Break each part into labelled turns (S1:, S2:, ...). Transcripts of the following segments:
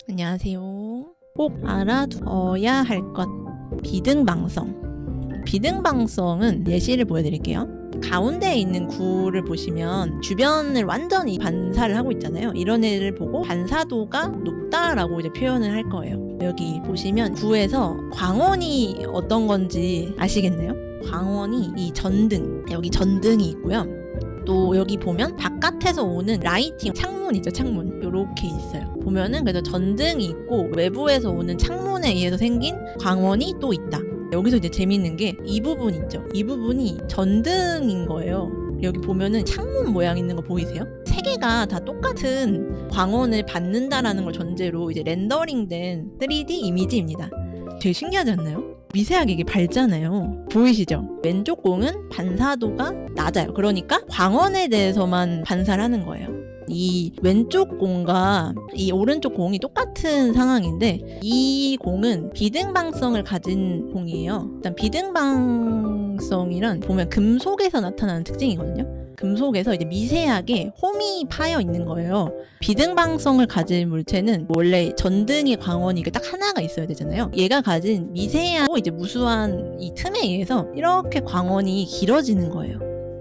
S1: 안녕하세요. 꼭 알아두어야 할 것. 비등방성. 비등방성은 예시를 보여드릴게요. 가운데에 있는 구를 보시면 주변을 완전히 반사를 하고 있잖아요. 이런 애를 보고 반사도가 높다라고 이제 표현을 할 거예요. 여기 보시면 구에서 광원이 어떤 건지 아시겠네요? 광원이 이 전등, 여기 전등이 있고요. 또 여기 보면 바깥에서 오는 라이팅, 창문 있죠, 창문. 요렇게 있어요. 보면은 그래서 전등이 있고 외부에서 오는 창문에 의해서 생긴 광원이 또 있다. 여기서 이제 재밌는 게 이 부분 있죠. 이 부분이 전등인 거예요. 여기 보면은 창문 모양 있는 거 보이세요? 세 개가 다 똑같은 광원을 받는다라는 걸 전제로 이제 렌더링된 3D 이미지입니다. 되게 신기하지 않나요? 미세하게 이게 밝잖아요. 보이시죠? 왼쪽 공은 반사도가 낮아요. 그러니까 광원에 대해서만 반사를 하는 거예요. 이 왼쪽 공과 이 오른쪽 공이 똑같은 상황인데 이 공은 비등방성을 가진 공이에요. 일단 비등방성이란 보면 금속에서 나타나는 특징이거든요. 금속에서 이제 미세하게 홈이 파여 있는 거예요. 비등방성을 가진 물체는 원래 전등의 광원이 딱 하나가 있어야 되잖아요. 얘가 가진 미세하고 이제 무수한 이 틈에 의해서 이렇게 광원이 길어지는 거예요.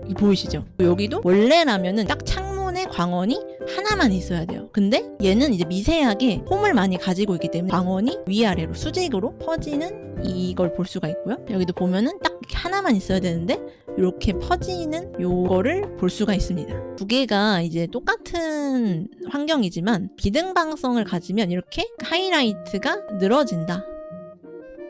S1: 이 보이시죠? 여기도 원래라면은 딱 창문에 광원이 하나만 있어야 돼요. 근데 얘는 이제 미세하게 홈을 많이 가지고 있기 때문에 광원이 위아래로 수직으로 퍼지는 이걸 볼 수가 있고요. 여기도 보면은 딱 하나만 있어야 되는데 이렇게 퍼지는 요거를 볼 수가 있습니다. 두 개가 이제 똑같은 환경이지만 비등방성을 가지면 이렇게 하이라이트가 늘어진다.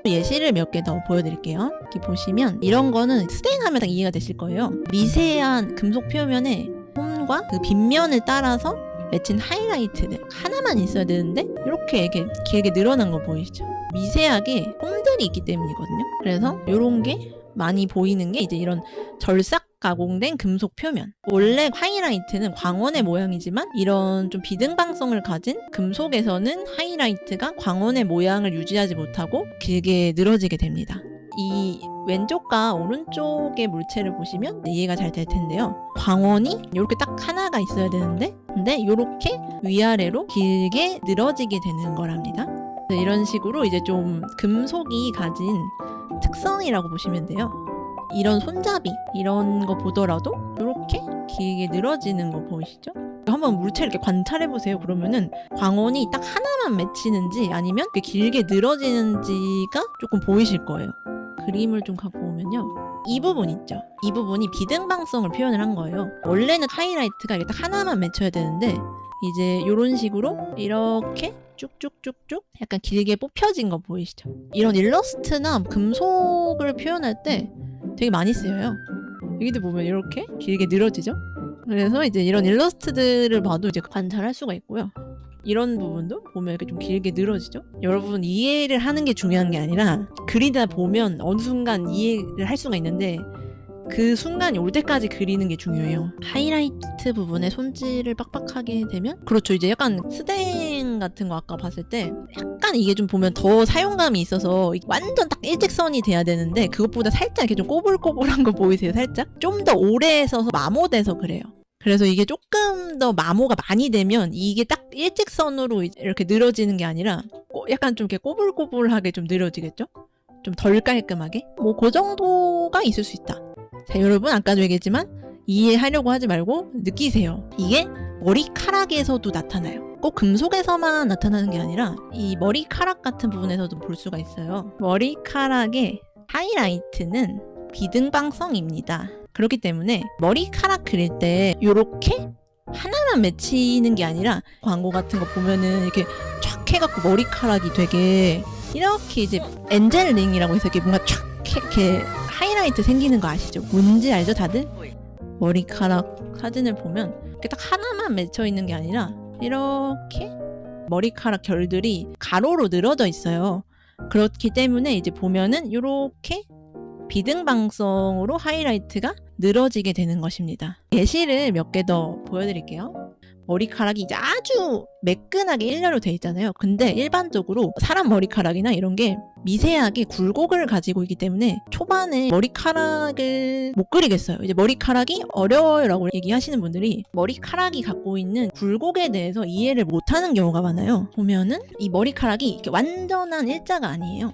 S1: 예시를 몇 개 더 보여드릴게요. 여기 보시면 이런 거는 스테인하면 딱 이해가 되실 거예요. 미세한 금속 표면에 홈과 그 빗면을 따라서 맺힌 하이라이트들 하나만 있어야 되는데 이렇게 길게 늘어난 거 보이시죠? 미세하게 홈들이 있기 때문이거든요. 그래서 이런 게 많이 보이는 게 이제 이런 절삭 가공된 금속 표면. 원래 하이라이트는 광원의 모양이지만 이런 좀 비등방성을 가진 금속에서는 하이라이트가 광원의 모양을 유지하지 못하고 길게 늘어지게 됩니다. 이 왼쪽과 오른쪽의 물체를 보시면 이해가 잘 될 텐데요. 광원이 이렇게 딱 하나가 있어야 되는데 근데 이렇게 위아래로 길게 늘어지게 되는 거랍니다. 이런 식으로 이제 좀 금속이 가진 특성이라고 보시면 돼요. 이런 손잡이 이런 거 보더라도 이렇게 길게 늘어지는 거 보이시죠? 한번 물체를 이렇게 관찰해 보세요. 그러면은 광원이 딱 하나만 맺히는지 아니면 길게 늘어지는지가 조금 보이실 거예요. 그림을 좀 갖고 오면요. 이 부분 있죠. 이 부분이 비등방성을 표현을 한 거예요. 원래는 하이라이트가 이렇게 딱 하나만 맺혀야 되는데 이제 이런 식으로 이렇게 쭉쭉쭉쭉 약간 길게 뽑혀진 거 보이시죠? 이런 일러스트나 금속을 표현할 때 되게 많이 쓰여요. 여기도 보면 이렇게 길게 늘어지죠? 그래서 이제 이런 일러스트들을 봐도 이제 관찰할 수가 있고요. 이런 부분도 보면 이렇게 좀 길게 늘어지죠? 여러분 이해를 하는 게 중요한 게 아니라 그리다 보면 어느 순간 이해를 할 수가 있는데 그 순간이 올 때까지 그리는 게 중요해요. 하이라이트 부분에 손질을 빡빡하게 되면 그렇죠. 이제 약간 스댕 같은 거 아까 봤을 때 약간 이게 좀 보면 더 사용감이 있어서 완전 딱 일직선이 돼야 되는데 그것보다 살짝 이렇게 좀 꼬불꼬불한 거 보이세요? 살짝? 좀 더 오래 써서 마모돼서 그래요. 그래서 이게 조금 더 마모가 많이 되면 이게 딱 일직선으로 이렇게 늘어지는 게 아니라 약간 좀 이렇게 꼬불꼬불하게 좀 늘어지겠죠? 좀 덜 깔끔하게? 뭐 그 정도가 있을 수 있다. 자, 여러분 아까도 얘기했지만 이해하려고 하지 말고 느끼세요. 이게 머리카락에서도 나타나요. 꼭 금속에서만 나타나는 게 아니라 이 머리카락 같은 부분에서도 볼 수가 있어요. 머리카락의 하이라이트는 비등방성입니다. 그렇기 때문에 머리카락 그릴 때 이렇게 하나만 맺히는 게 아니라 광고 같은 거 보면은 이렇게 쫙 해갖고 머리카락이 되게 이렇게 이제 엔젤링이라고 해서 이렇게 뭔가 쫙 이렇게 하이라이트 생기는 거 아시죠? 뭔지 알죠 다들? 머리카락 사진을 보면 이렇게 딱 하나만 맺혀 있는 게 아니라 이렇게 머리카락 결들이 가로로 늘어져 있어요. 그렇기 때문에 이제 보면은 이렇게 비등방성으로 하이라이트가 늘어지게 되는 것입니다. 예시를 몇 개 더 보여드릴게요. 머리카락이 이제 아주 매끈하게 일렬로 돼 있잖아요. 근데 일반적으로 사람 머리카락이나 이런 게 미세하게 굴곡을 가지고 있기 때문에 초반에 머리카락을 못 그리겠어요. 이제 머리카락이 어려워요라고 얘기하시는 분들이 머리카락이 갖고 있는 굴곡에 대해서 이해를 못하는 경우가 많아요. 보면은 이 머리카락이 이렇게 완전한 일자가 아니에요.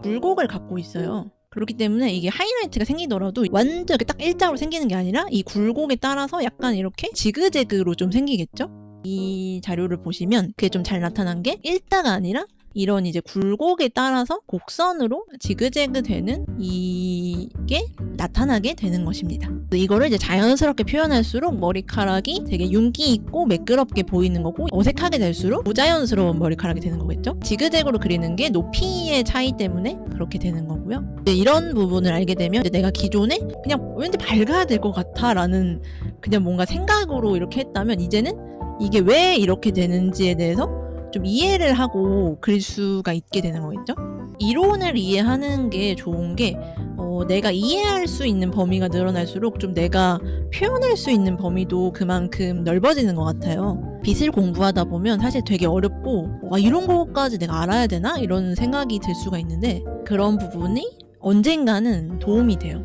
S1: 굴곡을 갖고 있어요. 그렇기 때문에 이게 하이라이트가 생기더라도 완전 이렇게 딱 일자로 생기는 게 아니라 이 굴곡에 따라서 약간 이렇게 지그재그로 좀 생기겠죠? 이 자료를 보시면 그게 좀 잘 나타난 게 일자가 아니라 이런 이제 굴곡에 따라서 곡선으로 지그재그 되는 이게 나타나게 되는 것입니다. 이거를 이제 자연스럽게 표현할수록 머리카락이 되게 윤기 있고 매끄럽게 보이는 거고, 어색하게 될수록 부자연스러운 머리카락이 되는 거겠죠? 지그재그로 그리는 게 높이의 차이 때문에 그렇게 되는 거고요. 이런 부분을 알게 되면 내가 기존에 그냥 왠지 밝아야 될 것 같아 라는 그냥 뭔가 생각으로 이렇게 했다면, 이제는 이게 왜 이렇게 되는지에 대해서 좀 이해를 하고 그릴 수가 있게 되는 거겠죠? 이론을 이해하는 게 좋은 게 내가 이해할 수 있는 범위가 늘어날수록 좀 내가 표현할 수 있는 범위도 그만큼 넓어지는 것 같아요. 빚을 공부하다 보면 사실 되게 어렵고 와, 이런 거까지 내가 알아야 되나? 이런 생각이 들 수가 있는데, 그런 부분이 언젠가는 도움이 돼요.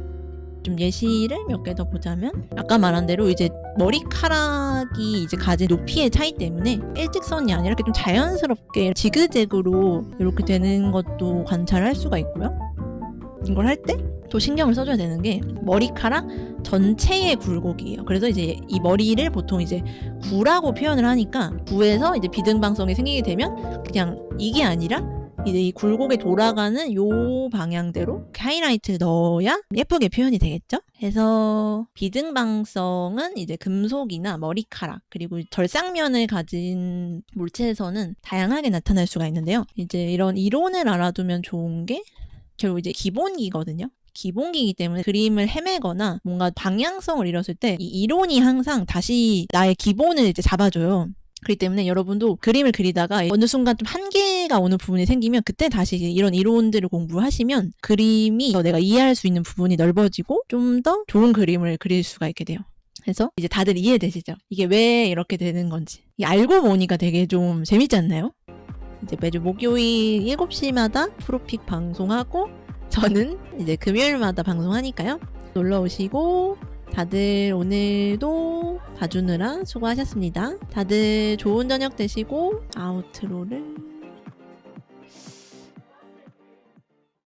S1: 좀 예시를 몇 개 더 보자면, 아까 말한 대로 이제 머리카락이 이제 가진 높이의 차이 때문에 일직선이 아니라 이렇게 좀 자연스럽게 지그재그로 이렇게 되는 것도 관찰할 수가 있고요. 이걸 할 때 또 신경을 써줘야 되는 게 머리카락 전체의 굴곡이에요. 그래서 이제 이 머리를 보통 이제 구라고 표현을 하니까, 구에서 이제 비등방성이 생기게 되면 그냥 이게 아니라 이제 이 굴곡에 돌아가는 요 방향대로 하이라이트를 넣어야 예쁘게 표현이 되겠죠? 그래서 비등방성은 이제 금속이나 머리카락, 그리고 절삭면을 가진 물체에서는 다양하게 나타날 수가 있는데요. 이제 이런 이론을 알아두면 좋은 게 결국 이제 기본기거든요. 기본기이기 때문에 그림을 헤매거나 뭔가 방향성을 잃었을 때 이 이론이 항상 다시 나의 기본을 이제 잡아줘요. 그렇기 때문에 여러분도 그림을 그리다가 어느 순간 좀 한계가 오는 부분이 생기면 그때 다시 이런 이론들을 공부하시면 그림이 내가 이해할 수 있는 부분이 넓어지고 좀 더 좋은 그림을 그릴 수가 있게 돼요. 그래서 이제 다들 이해되시죠? 이게 왜 이렇게 되는 건지. 알고 보니까 되게 좀 재밌지 않나요? 이제 매주 목요일 7시마다 프로픽 방송하고, 저는 이제 금요일마다 방송하니까요. 놀러 오시고, 다들 오늘도 봐주느라 수고하셨습니다. 다들 좋은 저녁 되시고, 아우트로를